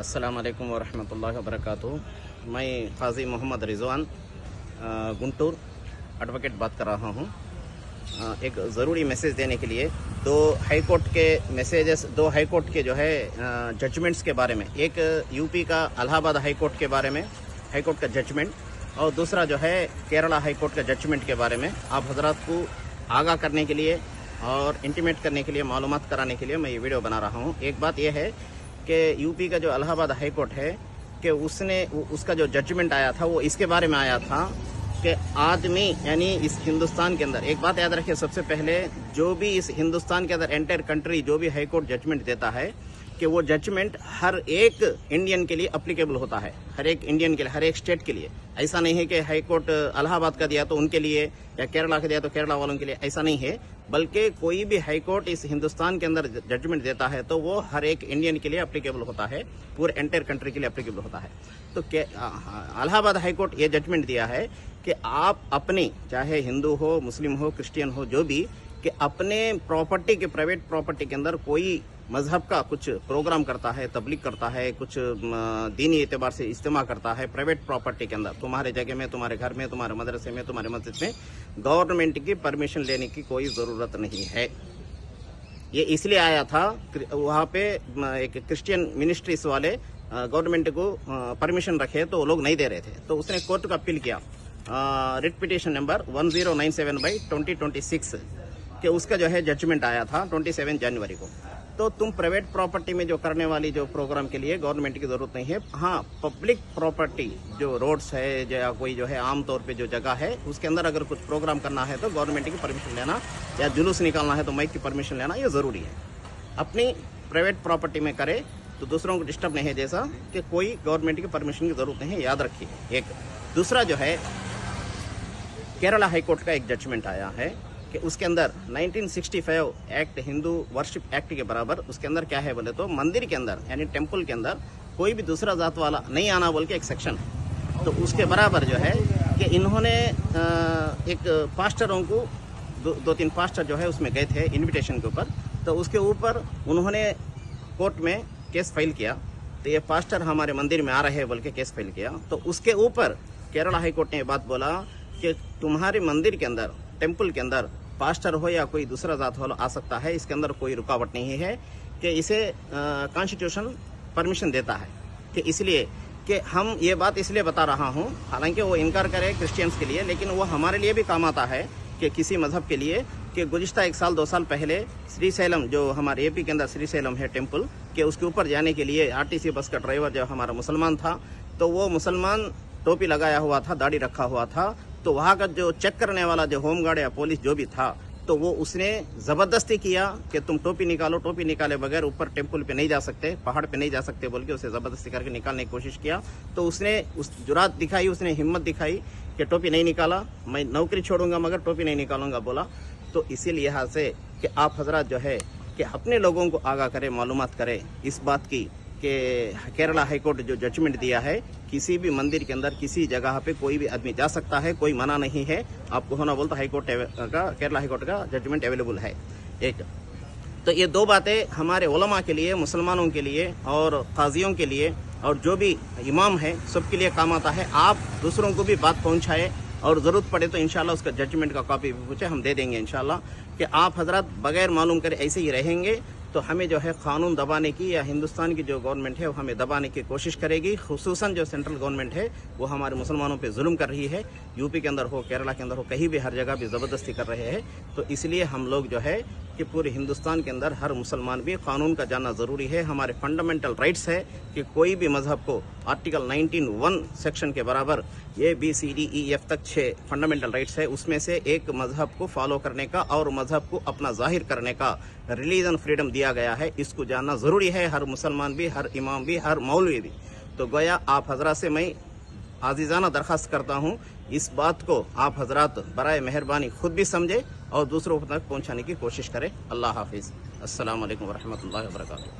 अस्सलाम वालेकुम वरहमतुल्लाहि वबरकातुहू। मैं काजी मोहम्मद रिजवान गुंटूर एडवोकेट बात कर रहा हूँ। एक ज़रूरी मैसेज देने के लिए दो हाई कोर्ट के मैसेजेस, दो हाई कोर्ट के जो है जजमेंट्स के बारे में, एक यूपी का इलाहाबाद हाई कोर्ट के बारे में हाई कोर्ट का जजमेंट, और दूसरा जो है केरला हाई कोर्ट का जजमेंट के बारे में आप हजरात को आगाह करने के लिए और इंटीमेट करने के लिए, मालूमात कराने के लिए मैं ये वीडियो बना रहा हूँ। एक बात यह है कि यूपी का जो इलाहाबाद हाई कोर्ट है कि उसका जो जजमेंट आया था वो इसके बारे में आया था कि आदमी यानी इस हिंदुस्तान के अंदर, एक बात याद रखिए सबसे पहले, जो भी इस हिंदुस्तान के अंदर एंटायर कंट्री जो भी हाई कोर्ट जजमेंट देता है कि वो जजमेंट हर एक इंडियन के लिए अप्लीकेबल होता है, हर एक इंडियन के लिए, हर एक स्टेट के लिए। ऐसा नहीं है कि हाई कोर्ट इलाहाबाद का दिया तो उनके लिए या केरला का दिया तो केरला वालों के लिए, ऐसा नहीं है। बल्कि कोई भी हाई कोर्ट इस हिंदुस्तान के अंदर जजमेंट देता है तो वो हर एक इंडियन के लिए अप्लीकेबल होता है, पूरे एंटायर कंट्री के लिए अप्लीकेबल होता है। तो इलाहाबाद हाई कोर्ट ये जजमेंट दिया है कि आप अपनी, चाहे हिंदू हो, मुस्लिम हो, क्रिश्चियन हो, जो भी, कि अपने प्रॉपर्टी के, प्राइवेट प्रॉपर्टी के अंदर कोई मजहब का कुछ प्रोग्राम करता है, तबलीग करता है, कुछ दीनी एतबार से इज्तिमा करता है प्राइवेट प्रॉपर्टी के अंदर, तुम्हारे जगह में, तुम्हारे घर में, तुम्हारे मदरसे में, तुम्हारे मस्जिद में, गवर्नमेंट की परमिशन लेने की कोई ज़रूरत नहीं है। ये इसलिए आया था, वहाँ पे एक क्रिश्चियन मिनिस्ट्रीज वाले गवर्नमेंट को परमिशन रखे तो वो लोग नहीं दे रहे थे, तो उसने कोर्ट को अपील किया, रिट पिटीशन नंबर 1097/2026 कि उसका जो है जजमेंट आया था 27 जनवरी को। तो तुम प्राइवेट प्रॉपर्टी में जो करने वाली जो प्रोग्राम के लिए गवर्नमेंट की जरूरत नहीं है। हाँ, पब्लिक प्रॉपर्टी जो रोड्स है या कोई जो है आम तौर पे जो जगह है उसके अंदर अगर कुछ प्रोग्राम करना है तो गवर्नमेंट की परमिशन लेना, या जुलूस निकालना है तो माइक की परमिशन लेना, ये ज़रूरी है। अपनी प्राइवेट प्रॉपर्टी में करे तो दूसरों को डिस्टर्ब नहीं है, जैसा कि कोई गवर्नमेंट की परमिशन की जरूरत नहीं है, याद रखिए। एक दूसरा जो है केरला हाई कोर्ट का एक जजमेंट आया है कि उसके अंदर 1965 एक्ट, हिंदू वर्शिप एक्ट के बराबर, उसके अंदर क्या है बोले तो मंदिर के अंदर यानी टेंपल के अंदर कोई भी दूसरा जात वाला नहीं आना बोल के एक सेक्शन है। तो उसके बराबर जो है कि इन्होंने एक पास्टरों को, दो तीन पास्टर जो है उसमें गए थे इनविटेशन के ऊपर, तो उसके ऊपर उन्होंने कोर्ट में केस फाइल किया। तो ये पास्टर हमारे मंदिर में आ रहे हैं बोल के केस फाइल किया। तो उसके ऊपर केरला हाई कोर्ट ने ये बात बोला कि तुम्हारे मंदिर के अंदर, टेंपल के अंदर पास्टर हो या कोई दूसरा जात वाला आ सकता है, इसके अंदर कोई रुकावट नहीं है, कि इसे कॉन्स्टिट्यूशन परमिशन देता है। कि इसलिए कि हम ये बात इसलिए बता रहा हूँ, हालांकि वो इनकार करे क्रिश्चियंस के लिए, लेकिन वो हमारे लिए भी काम आता है कि किसी मजहब के लिए, कि गुज़िश्ता 1 साल 2 साल पहले श्रीशैलम, जो हमारे एपी के अंदर श्रीशैलम है टेंपल, के उसके ऊपर जाने के लिए आरटीसी बस का ड्राइवर जो हमारा मुसलमान था, तो वो मुसलमान टोपी लगाया हुआ था, दाढ़ी रखा हुआ था, तो वहाँ का जो चेक करने वाला जो होमगार्ड या पुलिस जो भी था, तो वो उसने ज़बरदस्ती किया कि तुम टोपी निकालो, टोपी निकाले बगैर ऊपर टेंपल पे नहीं जा सकते, पहाड़ पे नहीं जा सकते बोल के उसे ज़बरदस्ती करके निकालने की कोशिश किया। तो उसने उस जुरात दिखाई, उसने हिम्मत दिखाई कि टोपी नहीं निकाला, मैं नौकरी छोड़ूंगा मगर टोपी नहीं निकालूंगा बोला। तो इसीलिए यहाँ से कि आप हजरात जो है कि अपने लोगों को आगाह करें, मालूमात करें इस बात की कि केरला हाई कोर्ट जो जजमेंट दिया है, किसी भी मंदिर के अंदर किसी जगह पे कोई भी आदमी जा सकता है, कोई मना नहीं है। आपको होना बोलता हाई कोर्ट का, केरला हाई कोर्ट का जजमेंट अवेलेबल है। एक तो ये दो बातें हमारे उलमा के लिए, मुसलमानों के लिए और काजियों के लिए और जो भी इमाम है सबके लिए काम आता है। आप दूसरों को भी बात पहुंचाए और ज़रूरत पड़े तो इंशाल्लाह उसका जजमेंट का कॉपी भी पूछे, हम दे देंगे इंशाल्लाह। कि आप हजरत बगैर मालूम करे ऐसे ही रहेंगे तो हमें जो है कानून दबाने की, या हिंदुस्तान की जो गवर्नमेंट है वो हमें दबाने की कोशिश करेगी। खुसूसन जो सेंट्रल गवर्नमेंट है वो हमारे मुसलमानों पे जुल्म कर रही है, यूपी के अंदर हो, केरला के अंदर हो, कहीं भी, हर जगह भी ज़बरदस्ती कर रहे हैं। तो इसलिए हम लोग जो है कि पूरे हिंदुस्तान के अंदर हर मुसलमान भी कानून का जानना ज़रूरी है। हमारे फंडामेंटल राइट्स है कि कोई भी मजहब को आर्टिकल 19(1) सेक्शन के बराबर ABCDEF तक 6 फंडामेंटल राइट्स है, उसमें से एक मजहब को फॉलो करने का और मजहब को अपना जाहिर करने का रिलीजन फ्रीडम दिया गया है। इसको जानना ज़रूरी है, हर मुसलमान भी, हर इमाम भी, हर मौलवी भी। तो गोया आप हजरात से मैं आजीज़ाना दरख्वास्त करता हूँ, इस बात को आप हजरात बराए मेहरबानी खुद भी समझे और दूसरों तक पहुँचाने की कोशिश करें। अल्लाह हाफिज़। अस्सलाम वालेकुम वरहमतुल्लाहि वबरकातुहू।